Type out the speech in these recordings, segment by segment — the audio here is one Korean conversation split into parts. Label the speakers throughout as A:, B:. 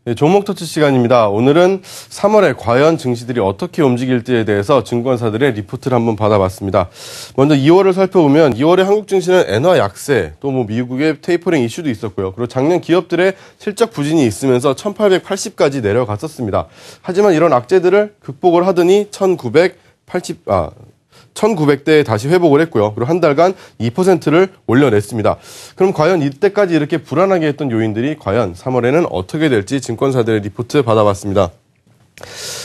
A: 네, 종목 터치 시간입니다. 오늘은 3월에 과연 증시들이 어떻게 움직일지에 대해서 증권사들의 리포트를 한번 받아봤습니다. 먼저 2월을 살펴보면 2월에 한국 증시는 엔화 약세, 또 미국의 테이퍼링 이슈도 있었고요. 그리고 작년 기업들의 실적 부진이 있으면서 1880까지 내려갔었습니다. 하지만 이런 악재들을 극복을 하더니 1900대에 다시 회복을 했고요. 그리고 한 달간 2%를 올려냈습니다. 그럼 과연 이때까지 이렇게 불안하게 했던 요인들이 과연 3월에는 어떻게 될지 증권사들의 리포트 받아봤습니다.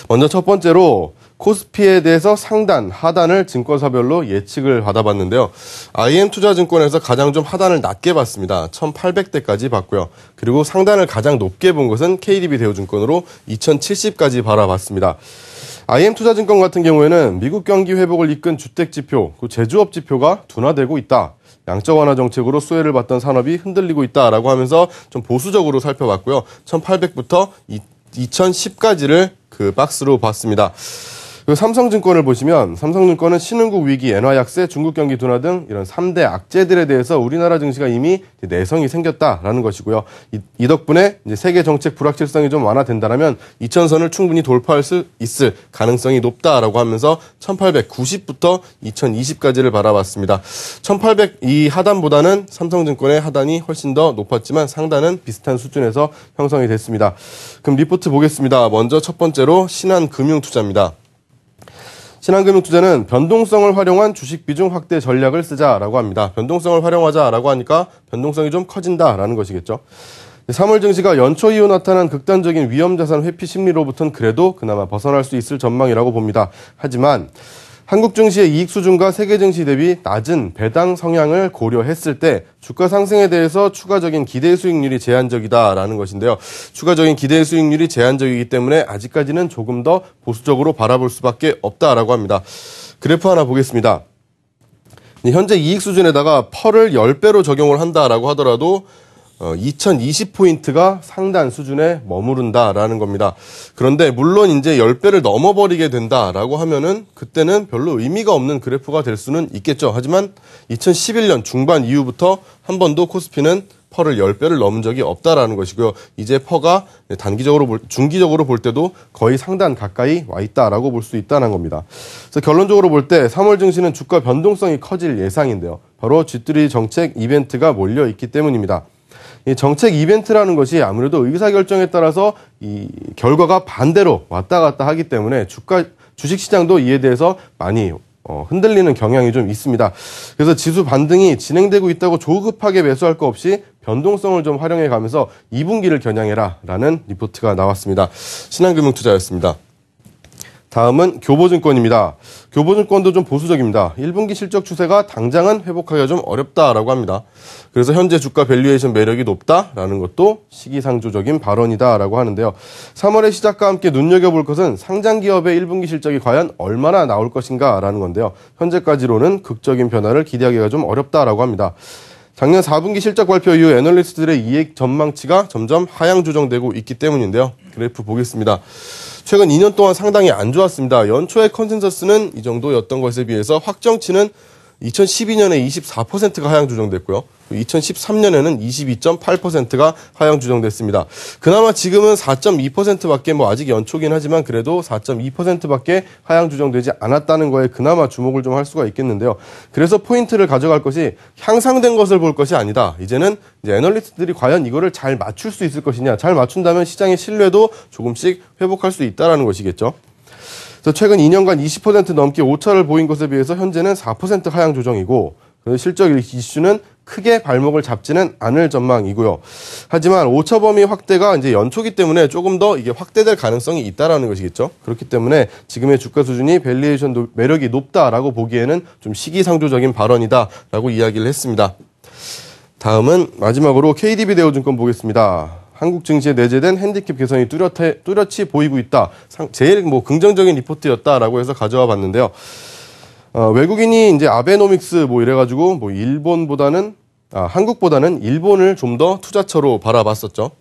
A: 먼저 첫 번째로 코스피에 대해서 상단, 하단을 증권사별로 예측을 받아봤는데요. IM투자증권에서 가장 좀 하단을 낮게 봤습니다. 1800대까지 봤고요. 그리고 상단을 가장 높게 본 것은 KDB대우증권으로 2070까지 바라봤습니다. IM투자증권 같은 경우에는 미국 경기 회복을 이끈 주택지표, 제조업 지표가 둔화되고 있다. 양적 완화 정책으로 수혜를 받던 산업이 흔들리고 있다라고 하면서 좀 보수적으로 살펴봤고요. 1800부터 2010까지를 그 박스로 봤습니다. 삼성증권을 보시면 삼성증권은 신흥국 위기, 엔화 약세, 중국 경기 둔화 등 이런 3대 악재들에 대해서 우리나라 증시가 이미 내성이 생겼다라는 것이고요. 이 덕분에 이제 세계 정책 불확실성이 좀 완화된다면 2000선을 충분히 돌파할 수 있을 가능성이 높다라고 하면서 1890부터 2020까지를 바라봤습니다. 1800 이 하단보다는 삼성증권의 하단이 훨씬 더 높았지만 상단은 비슷한 수준에서 형성이 됐습니다. 그럼 리포트 보겠습니다. 먼저 첫 번째로 신한금융투자입니다. 신한금융투자는 변동성을 활용한 주식 비중 확대 전략을 쓰자라고 합니다. 변동성을 활용하자라고 하니까 변동성이 좀 커진다라는 것이겠죠. 3월 증시가 연초 이후 나타난 극단적인 위험자산 회피 심리로부터는 그래도 그나마 벗어날 수 있을 전망이라고 봅니다. 하지만 한국 증시의 이익 수준과 세계 증시 대비 낮은 배당 성향을 고려했을 때 주가 상승에 대해서 추가적인 기대 수익률이 제한적이다라는 것인데요. 추가적인 기대 수익률이 제한적이기 때문에 아직까지는 조금 더 보수적으로 바라볼 수밖에 없다라고 합니다. 그래프 하나 보겠습니다. 현재 이익 수준에다가 펄을 10배로 적용을 한다라고 하더라도 2020포인트가 상단 수준에 머무른다라는 겁니다. 그런데 물론 이제 10배를 넘어버리게 된다라고 하면은 그때는 별로 의미가 없는 그래프가 될 수는 있겠죠. 하지만 2011년 중반 이후부터 한 번도 코스피는 펄을 10배를 넘은 적이 없다라는 것이고요. 이제 퍼가 중기적으로 볼 때도 거의 상단 가까이 와 있다라고 볼 수 있다는 겁니다. 그래서 결론적으로 볼 때 3월 증시는 주가 변동성이 커질 예상인데요. 바로 G3 정책 이벤트가 몰려 있기 때문입니다. 이 정책 이벤트라는 것이 아무래도 의사결정에 따라서 이 결과가 반대로 왔다 갔다 하기 때문에 주식시장도 이에 대해서 많이 흔들리는 경향이 좀 있습니다. 그래서 지수 반등이 진행되고 있다고 조급하게 매수할 거 없이 변동성을 좀 활용해 가면서 2분기를 겨냥해라 라는 리포트가 나왔습니다. 신한금융투자였습니다. 다음은 교보증권입니다. 교보증권도 좀 보수적입니다. 1분기 실적 추세가 당장은 회복하기가 좀 어렵다라고 합니다. 그래서 현재 주가 밸류에이션 매력이 높다라는 것도 시기상조적인 발언이다라고 하는데요. 3월의 시작과 함께 눈여겨볼 것은 상장기업의 1분기 실적이 과연 얼마나 나올 것인가라는 건데요. 현재까지로는 극적인 변화를 기대하기가 좀 어렵다라고 합니다. 작년 4분기 실적 발표 이후 애널리스트들의 이익 전망치가 점점 하향 조정되고 있기 때문인데요. 그래프 보겠습니다. 최근 2년 동안 상당히 안 좋았습니다. 연초의 컨센서스는 이 정도였던 것에 비해서 확정치는 2012년에 24%가 하향 조정됐고요. 2013년에는 22.8%가 하향 조정됐습니다. 그나마 지금은 4.2%밖에 아직 연초긴 하지만 그래도 4.2%밖에 하향 조정되지 않았다는 거에 그나마 주목을 좀 할 수가 있겠는데요. 그래서 포인트를 가져갈 것이 향상된 것을 볼 것이 아니다. 이제는 이제 애널리스트들이 과연 이거를 잘 맞출 수 있을 것이냐. 잘 맞춘다면 시장의 신뢰도 조금씩 회복할 수 있다는 것이겠죠. 최근 2년간 20% 넘게 오차를 보인 것에 비해서 현재는 4% 하향 조정이고 실적 이슈는 크게 발목을 잡지는 않을 전망이고요. 하지만 오차 범위 확대가 이제 연초기 때문에 조금 더 이게 확대될 가능성이 있다라는 것이겠죠. 그렇기 때문에 지금의 주가 수준이 밸류에이션 매력이 높다라고 보기에는 좀 시기상조적인 발언이다라고 이야기를 했습니다. 다음은 마지막으로 KDB대우증권 보겠습니다. 한국 증시에 내재된 핸디캡 개선이 뚜렷이 보이고 있다. 제일 긍정적인 리포트였다라고 해서 가져와 봤는데요. 외국인이 이제 아베노믹스 이래가지고 한국보다는 일본을 좀 더 투자처로 바라봤었죠.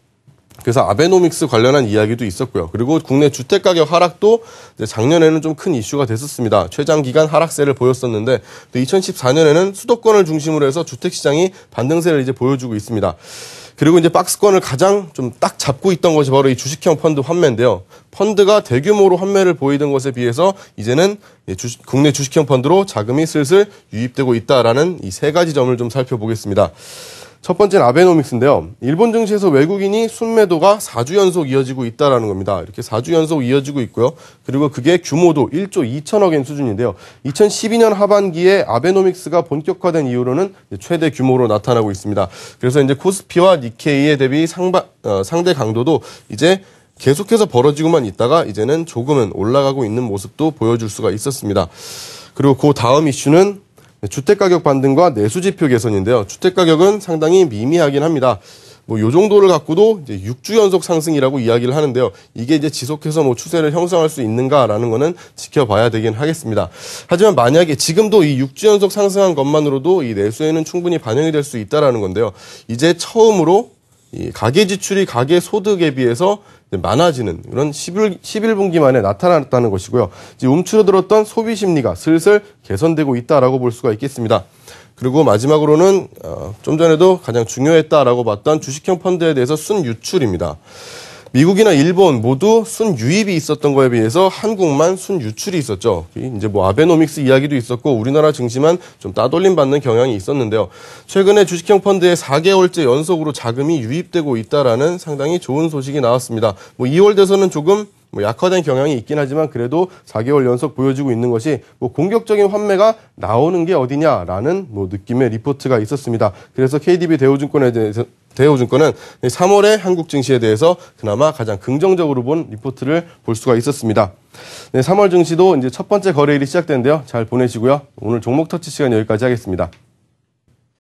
A: 그래서 아베노믹스 관련한 이야기도 있었고요. 그리고 국내 주택가격 하락도 이제 작년에는 좀 큰 이슈가 됐었습니다. 최장기간 하락세를 보였었는데 2014년에는 수도권을 중심으로 해서 주택시장이 반등세를 이제 보여주고 있습니다. 그리고 이제 박스권을 가장 좀 딱 잡고 있던 것이 바로 이 주식형 펀드 환매인데요. 펀드가 대규모로 환매를 보이던 것에 비해서 이제는 국내 주식형 펀드로 자금이 슬슬 유입되고 있다라는 이 세 가지 점을 좀 살펴보겠습니다. 첫 번째는 아베노믹스인데요. 일본 증시에서 외국인이 순매도가 4주 연속 이어지고 있다라는 겁니다. 이렇게 4주 연속 이어지고 있고요. 그리고 그게 규모도 1조 2천억엔 수준인데요. 2012년 하반기에 아베노믹스가 본격화된 이후로는 최대 규모로 나타나고 있습니다. 그래서 이제 코스피와 니케이에 대비 상대 강도도 이제 계속해서 벌어지고만 있다가 이제는 조금은 올라가고 있는 모습도 보여줄 수가 있었습니다. 그리고 그 다음 이슈는 주택가격 반등과 내수지표 개선인데요. 주택가격은 상당히 미미하긴 합니다. 요 정도를 갖고도 이제 6주 연속 상승이라고 이야기를 하는데요. 이게 이제 지속해서 추세를 형성할 수 있는가라는 거는 지켜봐야 되긴 하겠습니다. 하지만 만약에 지금도 이 6주 연속 상승한 것만으로도 이 내수에는 충분히 반영이 될 수 있다라는 건데요. 이제 처음으로 이 가계 지출이 가계 소득에 비해서 많아지는 이런 11분기 만에 나타났다는 것이고요. 이제 움츠러들었던 소비 심리가 슬슬 개선되고 있다라고 볼 수가 있겠습니다. 그리고 마지막으로는 좀 전에도 가장 중요했다라고 봤던 주식형 펀드에 대해서 순유출입니다. 미국이나 일본 모두 순유입이 있었던 거에 비해서 한국만 순유출이 있었죠. 이제 아베노믹스 이야기도 있었고 우리나라 증시만 좀 따돌림 받는 경향이 있었는데요. 최근에 주식형 펀드에 4개월째 연속으로 자금이 유입되고 있다라는 상당히 좋은 소식이 나왔습니다. 2월 돼서는 조금 약화된 경향이 있긴 하지만 그래도 4개월 연속 보여지고 있는 것이 공격적인 환매가 나오는 게 어디냐라는 느낌의 리포트가 있었습니다. 그래서 KDB 대우증권은 3월의 한국 증시에 대해서 그나마 가장 긍정적으로 본 리포트를 볼 수가 있었습니다. 네, 3월 증시도 이제 첫 번째 거래일이 시작되는데요. 잘 보내시고요. 오늘 종목 터치 시간 여기까지 하겠습니다.